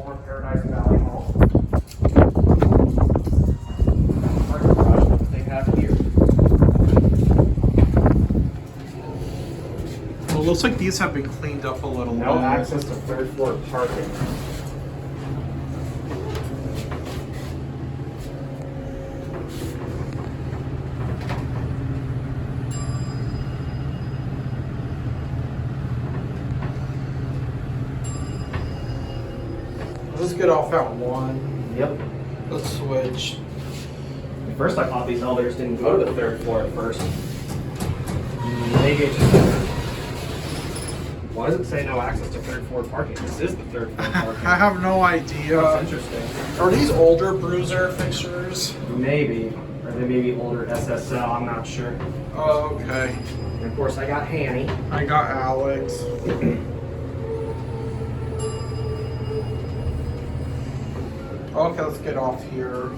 former Paradise Valley Mall. Parking garage that they have here. Well, it looks like these have been cleaned up a little No bit. access to third floor parking. Let's get off at 1. Yep. Let's switch. At first I thought these elevators didn't go to the third floor at first. Maybe it's just... Why does it say no access to third floor parking? This is the third floor parking. I have no idea. That's interesting. Are these older Bruiser fixtures? Maybe. Or they may be older SSL, I'm not sure. Oh, okay. And of course I got Hanny. I got Alex. Okay, let's get off here.